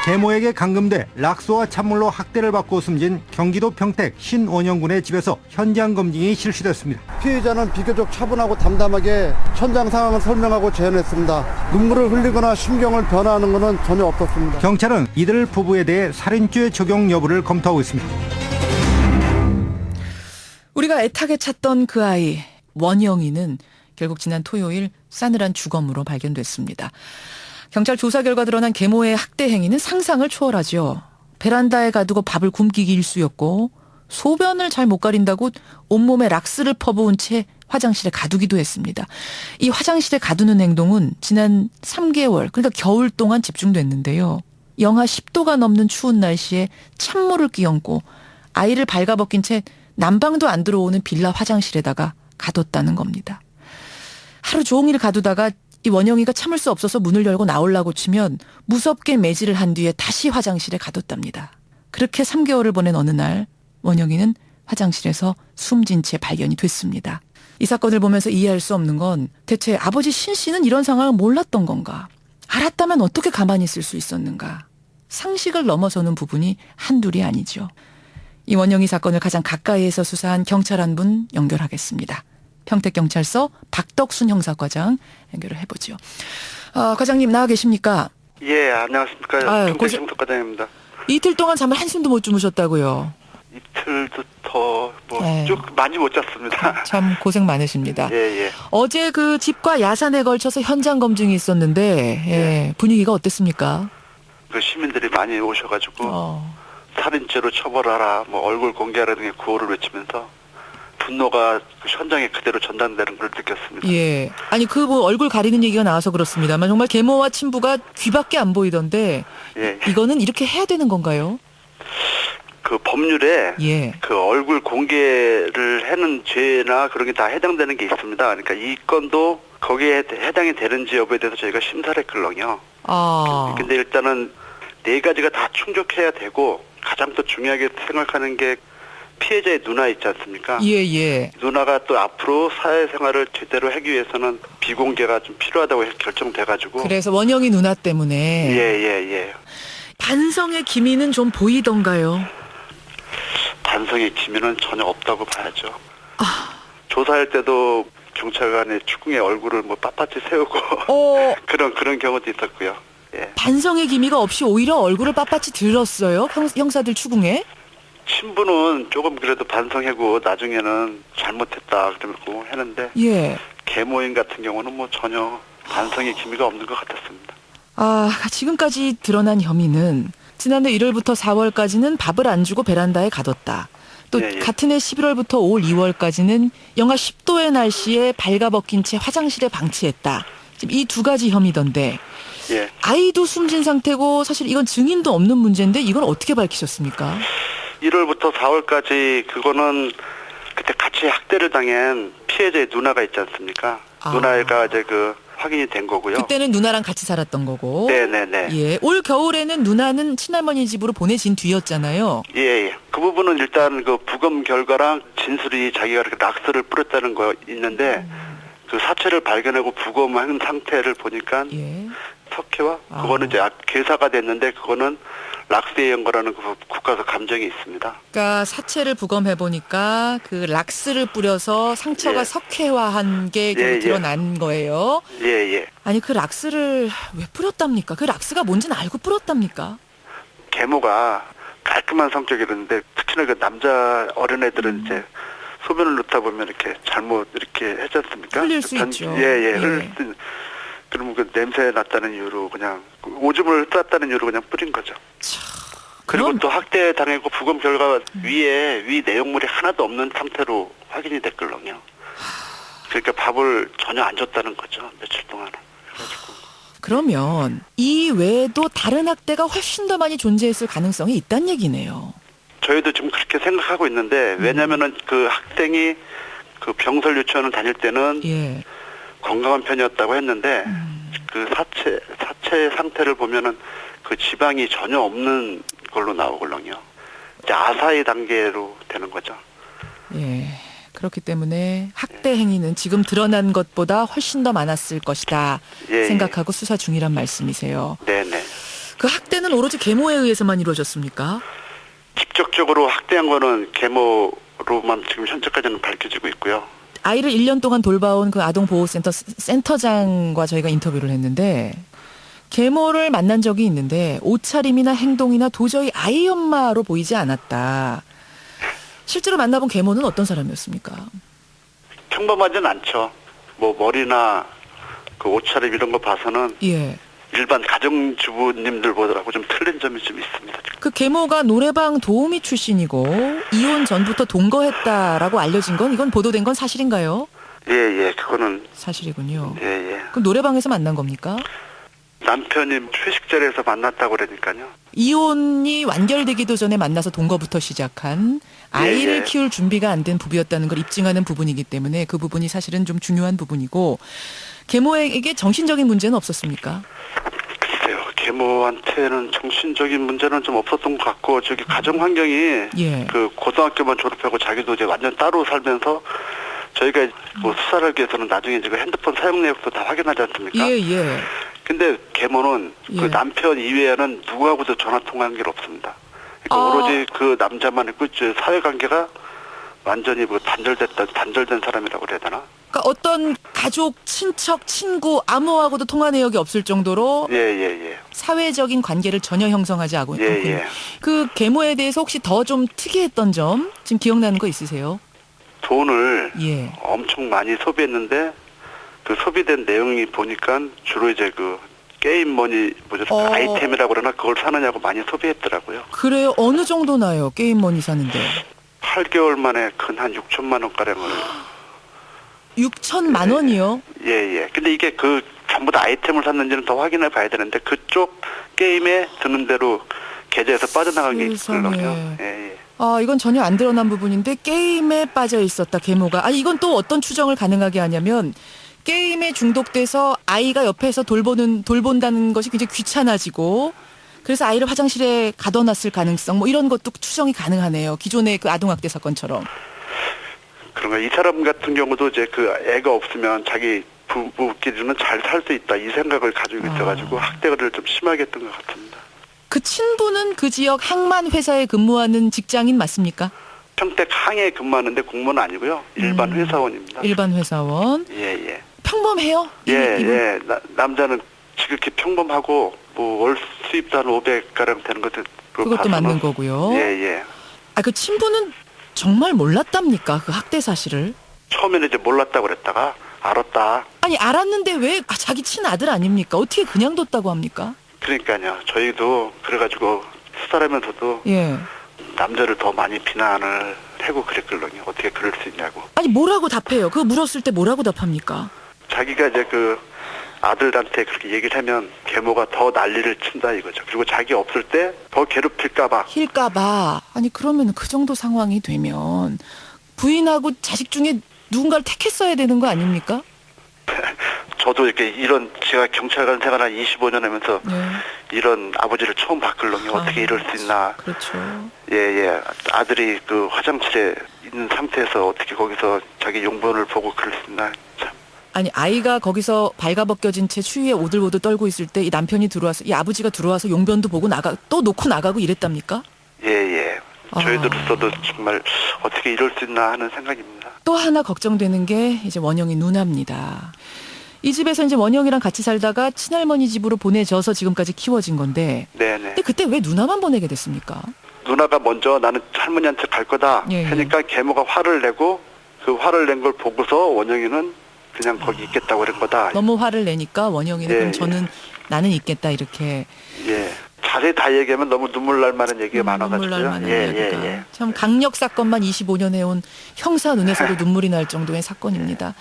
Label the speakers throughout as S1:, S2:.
S1: 계모에게 감금돼 락스와 찬물로 학대를 받고 숨진 경기도 평택 신원영군의 집에서 현장 검증이 실시됐습니다.
S2: 피해자는 비교적 차분하고 담담하게 현장 상황을 설명하고 재현했습니다. 눈물을 흘리거나 심경을 변화하는 것은 전혀 없었습니다.
S1: 경찰은 이들 부부에 대해 살인죄 적용 여부를 검토하고 있습니다.
S3: 우리가 애타게 찾던 그 아이 원영이는 결국 지난 토요일 싸늘한 주검으로 발견됐습니다. 경찰 조사 결과 드러난 계모의 학대 행위는 상상을 초월하죠. 베란다에 가두고 밥을 굶기기 일쑤였고 소변을 잘 못 가린다고 온몸에 락스를 퍼부은 채 화장실에 가두기도 했습니다. 이 화장실에 가두는 행동은 지난 3개월 그러니까 겨울 동안 집중됐는데요. 영하 10도가 넘는 추운 날씨에 찬물을 끼얹고 아이를 발가벗긴 채 난방도 안 들어오는 빌라 화장실에다가 가뒀다는 겁니다. 하루 종일 가두다가 이 원영이가 참을 수 없어서 문을 열고 나오려고 치면 무섭게 매질을 한 뒤에 다시 화장실에 가뒀답니다. 그렇게 3개월을 보낸 어느 날 원영이는 화장실에서 숨진 채 발견이 됐습니다. 이 사건을 보면서 이해할 수 없는 건 대체 아버지 신 씨는 이런 상황을 몰랐던 건가? 알았다면 어떻게 가만히 있을 수 있었는가? 상식을 넘어서는 부분이 한둘이 아니죠. 이 원영이 사건을 가장 가까이에서 수사한 경찰 한 분 연결하겠습니다. 평택경찰서 박덕순 형사과장 연결을 해보죠. 과장님 나와 계십니까?
S4: 예, 안녕하십니까. 평택 형사과장입니다.
S3: 이틀 동안 잠을 한숨도 못 주무셨다고요?
S4: 이틀도 더
S3: 네.
S4: 쭉 많이 못 잤습니다.
S3: 참 고생 많으십니다.
S4: 예.
S3: 어제 그 집과 야산에 걸쳐서 현장 검증이 있었는데 예, 분위기가 어땠습니까?
S4: 그 시민들이 많이 오셔가지고 살인죄로 처벌하라, 뭐 얼굴 공개하라 등의 구호를 외치면서 분노가 그 현장에 그대로 전달되는 걸 느꼈습니다.
S3: 예. 아니 그 뭐 얼굴 가리는 얘기가 나와서 그렇습니다만 정말 계모와 친부가 귀밖에 안 보이던데
S4: 예.
S3: 이거는 이렇게 해야 되는 건가요?
S4: 그 법률에
S3: 예.
S4: 그 얼굴 공개를 하는 죄나 그런 게 다 해당되는 게 있습니다. 그러니까 이 건도 거기에 해당이 되는지 여부에 대해서 저희가 심사를 했거든요. 근데 일단은 네 가지가 다 충족해야 되고 가장 또 중요하게 생각하는 게 피해자의 누나 있지 않습니까?
S3: 예.
S4: 누나가 또 앞으로 사회생활을 제대로 하기 위해서는 비공개가 좀 필요하다고 결정돼가지고.
S3: 그래서 원영이 누나 때문에.
S4: 예.
S3: 반성의 기미는 좀 보이던가요?
S4: 반성의 기미는 전혀 없다고 봐야죠. 조사할 때도 경찰관의 추궁의 얼굴을 뭐 빳빳이 세우고 그런 경우도 있었고요. 예.
S3: 반성의 기미가 없이 오히려 얼굴을 빳빳이 들었어요? 형사들 추궁에?
S4: 신부는 조금 그래도 반성하고 나중에는 잘못했다 그러고 했는데
S3: 예.
S4: 계모인 같은 경우는 뭐 전혀 반성의 기미가 없는 것 같았습니다.
S3: 지금까지 드러난 혐의는 지난해 1월부터 4월까지는 밥을 안 주고 베란다에 가뒀다. 또
S4: 예.
S3: 같은 해 11월부터 올 2월까지는 영하 10도의 날씨에 발가벗긴 채 화장실에 방치했다. 지금 이 두 가지 혐의던데
S4: 예.
S3: 아이도 숨진 상태고 사실 이건 증인도 없는 문제인데 이건 어떻게 밝히셨습니까?
S4: 1월부터 4월까지 그거는 그때 같이 학대를 당한 피해자의 누나가 있지 않습니까? 누나가 이제 그 확인이 된 거고요.
S3: 그때는 누나랑 같이 살았던 거고.
S4: 네네네.
S3: 예. 올 겨울에는 누나는 친할머니 집으로 보내진 뒤였잖아요.
S4: 예. 그 부분은 일단 그 부검 결과랑 진술이 자기가 그렇게 락스를 뿌렸다는 거 있는데 그 사체를 발견하고 부검한 상태를 보니까 석회와 그거는 이제 괴사가 됐는데 그거는 락스에 연거라는 그 국가서 감정이 있습니다.
S3: 그러니까 사체를 부검해 보니까 그 락스를 뿌려서 상처가 석회화한 게 드러난 거예요.
S4: 예.
S3: 아니 그 락스를 왜 뿌렸답니까? 그 락스가 뭔지는 알고 뿌렸답니까?
S4: 계모가 깔끔한 성격이었는데 특히나 그 남자 어린애들은 이제 소변을 넣다 보면 이렇게 잘못 이렇게 하지 않습니까?
S3: 흘릴 수 있죠.
S4: 흘릴 수 그러면 그 냄새 났다는 이유로 그냥 오줌을 쌌다는 이유로 그냥 뿌린 거죠. 그리고 또 학대 당하고 부검 결과 위 내용물이 하나도 없는 상태로 확인이 됐거든요. 그러니까 밥을 전혀 안 줬다는 거죠. 며칠 동안은.
S3: 그러면 이 외에도 다른 학대가 훨씬 더 많이 존재했을 가능성이 있다는 얘기네요.
S4: 저희도 지금 그렇게 생각하고 있는데 왜냐면은 그 학생이 그 병설 유치원을 다닐 때는 건강한 편이었다고 했는데 그 사체 상태를 보면은 그 지방이 전혀 없는 걸로 나오거든요. 이제 아사히 단계로 되는 거죠.
S3: 예. 그렇기 때문에 학대 행위는 지금 드러난 것보다 훨씬 더 많았을 것이다 생각하고 수사 중이란 말씀이세요.
S4: 네네.
S3: 그 학대는 오로지 계모에 의해서만 이루어졌습니까?
S4: 직접적으로 학대한 거는 계모로만 지금 현재까지는 밝혀지고 있고요.
S3: 아이를 1년 동안 돌봐온 그 아동보호센터 센터장과 저희가 인터뷰를 했는데 계모를 만난 적이 있는데 옷차림이나 행동이나 도저히 아이 엄마로 보이지 않았다. 실제로 만나본 계모는 어떤 사람이었습니까?
S4: 평범하진 않죠. 뭐 머리나 그 옷차림 이런 거 봐서는
S3: 예.
S4: 일반 가정주부님들보다하고 좀 틀린 점이 좀 있습니다.
S3: 그 계모가 노래방 도우미 출신이고 이혼 전부터 동거했다라고 알려진 건 이건 보도된 건 사실인가요?
S4: 예, 그거는
S3: 사실이군요.
S4: 예.
S3: 그럼 노래방에서 만난 겁니까?
S4: 남편이 회식 자리에서 만났다고 그러니까요.
S3: 이혼이 완결되기도 전에 만나서 동거부터 시작한 아이를
S4: 예.
S3: 키울 준비가 안 된 부부였다는 걸 입증하는 부분이기 때문에 그 부분이 사실은 좀 중요한 부분이고 계모에게 정신적인 문제는 없었습니까?
S4: 글쎄요. 계모한테는 정신적인 문제는 좀 없었던 것 같고 저기 가정 환경이
S3: 예.
S4: 그 고등학교만 졸업하고 자기도 이제 완전 따로 살면서 저희가 뭐 수사를 하기 위해서는 나중에 이제 그 핸드폰 사용 내역도 다 확인하지 않습니까?
S3: 예.
S4: 근데 계모는
S3: 예.
S4: 그 남편 이외에는 누구하고도 전화 통화한 게 없습니다. 그러니까
S3: 아.
S4: 오로지 그 남자만 있고 사회관계가 완전히 뭐 단절된 사람이라고 그래야 되나?
S3: 그러니까 어떤 가족, 친척, 친구 아무하고도 통화 내역이 없을 정도로
S4: 예.
S3: 사회적인 관계를 전혀 형성하지 않고
S4: 예.
S3: 그 계모에 대해서 혹시 더 좀 특이했던 점 지금 기억나는 거 있으세요?
S4: 돈을
S3: 예.
S4: 엄청 많이 소비했는데 그 소비된 내용이 보니까 주로 이제 그 게임 아이템이라고 그러나 그걸 사느냐고 많이 소비했더라고요.
S3: 그래요? 어느 정도 나요? 게임 머니 사는데.
S4: 8개월 만에 근 한 6천만 원가량을.
S3: 6천만 원이요?
S4: 예. 근데 이게 그 전부 다 아이템을 샀는지는 더 확인해 봐야 되는데 그쪽 게임에 드는 대로 계좌에서 빠져나간 게
S3: 세상에.
S4: 있거든요. 예.
S3: 아, 이건 전혀 안 드러난 부분인데 게임에 빠져 있었다, 계모가. 아, 이건 또 어떤 추정을 가능하게 하냐면 게임에 중독돼서 아이가 옆에서 돌본다는 것이 굉장히 귀찮아지고 그래서 아이를 화장실에 가둬놨을 가능성 뭐 이런 것도 추정이 가능하네요. 기존의 그 아동학대 사건처럼.
S4: 그런가 이 사람 같은 경우도 이제 그 애가 없으면 자기 부부끼리는 잘 살 수 있다 이 생각을 가지고 있어가지고 학대를 좀 심하게 했던 것 같습니다.
S3: 그 친부는 그 지역 항만 회사에 근무하는 직장인 맞습니까?
S4: 평택 항에 근무하는데 공무원 아니고요. 일반 회사원입니다.
S3: 일반 회사원.
S4: 예.
S3: 평범해요?
S4: 예. 남자는 지극히 평범하고 뭐 월 수입도 한 500가량 되는 것도
S3: 그것도 맞는 거고요.
S4: 예.
S3: 아, 그 친부는 정말 몰랐답니까? 그 학대 사실을?
S4: 처음에는 이제 몰랐다고 그랬다가 알았다.
S3: 아니, 알았는데 왜 자기 친아들 아닙니까? 어떻게 그냥 뒀다고 합니까?
S4: 그러니까요. 저희도 그래가지고 수사하면서도
S3: 예.
S4: 남자를 더 많이 비난을 하고 그랬거든요. 어떻게 그럴 수 있냐고.
S3: 아니, 뭐라고 답해요? 그거 물었을 때 뭐라고 답합니까?
S4: 자기가 이제 그 아들한테 그렇게 얘기를 하면 계모가 더 난리를 친다 이거죠. 그리고 자기 없을 때 더 괴롭힐까봐.
S3: 힐까봐. 아니, 그러면 그 정도 상황이 되면 부인하고 자식 중에 누군가를 택했어야 되는 거 아닙니까?
S4: 저도 이렇게 제가 경찰관 생활 한 25년 하면서
S3: 예.
S4: 이런 아버지를 처음 봤거든요. 어떻게 이럴 수 있나.
S3: 그렇죠.
S4: 예. 아들이 그 화장실에 있는 상태에서 어떻게 거기서 자기 용변을 보고 그럴 수 있나. 참.
S3: 아니, 아이가 거기서 발가벗겨진 채 추위에 오들오들 떨고 있을 때 이 남편이 들어와서 이 아버지가 들어와서 용변도 보고 또 놓고 나가고 이랬답니까?
S4: 예. 저희들로서도 정말 어떻게 이럴 수 있나 하는 생각입니다.
S3: 또 하나 걱정되는 게 이제 원영이 누나입니다. 이 집에서 이제 원영이랑 같이 살다가 친할머니 집으로 보내져서 지금까지 키워진 건데.
S4: 네네.
S3: 근데 그때 왜 누나만 보내게 됐습니까?
S4: 누나가 먼저 나는 할머니한테 갈 거다.
S3: 예.
S4: 하니까 계모가 화를 내고 그 화를 낸 걸 보고서 원영이는 그냥 거기 있겠다고 그런 거다.
S3: 너무 화를 내니까 원영이는
S4: 예,
S3: 그럼 저는 나는 있겠다 이렇게.
S4: 예. 자세히 다 얘기하면 너무 눈물 날 만한 얘기가 많아가지고요.
S3: 눈물 날 만한
S4: 예.
S3: 이야기가. 참 강력 사건만 25년 해온 형사 눈에서도 눈물이 날 정도의 사건입니다.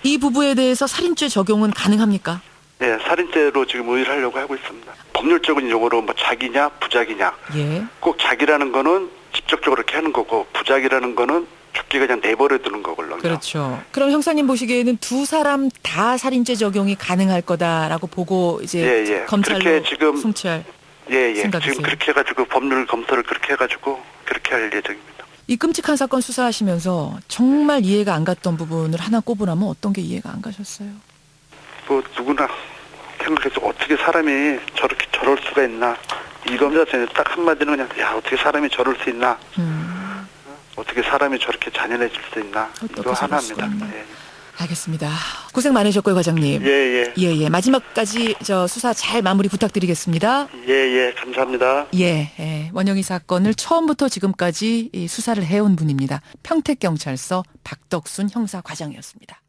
S3: 이 부부에 대해서 살인죄 적용은 가능합니까?
S4: 네, 살인죄로 지금 의의를 하려고 하고 있습니다. 법률적인 용어로 뭐 자기냐 부작이냐.
S3: 예.
S4: 꼭 자기라는 거는 직접적으로 이렇게 하는 거고 부작이라는 거는 죽기 그냥 내버려 두는 거거든요.
S3: 그렇죠. 그럼 형사님 보시기에는 두 사람 다 살인죄 적용이 가능할 거다라고 보고 이제 검찰로
S4: 그렇게 지금
S3: 송치할
S4: 생각이세요?
S3: 생각이세요?
S4: 지금 그렇게 해가지고 법률 검토를 그렇게 해가지고 그렇게 할 예정입니다.
S3: 이 끔찍한 사건 수사하시면서 정말 이해가 안 갔던 부분을 하나 꼽으라면 어떤 게 이해가 안 가셨어요?
S4: 뭐 누구나 생각해서 어떻게 사람이 저렇게 저럴 수가 있나 이겁니다. 저는 딱 한마디는 그냥 야 어떻게 사람이 저럴 수 있나 어떻게 사람이 저렇게 잔인해질 수 있나 이거 하나입니다. 예.
S3: 알겠습니다. 고생 많으셨고요, 과장님.
S4: 예.
S3: 마지막까지 저 수사 잘 마무리 부탁드리겠습니다.
S4: 예. 감사합니다.
S3: 예. 원영이 사건을 처음부터 지금까지 이 수사를 해온 분입니다. 평택경찰서 박덕순 형사과장이었습니다.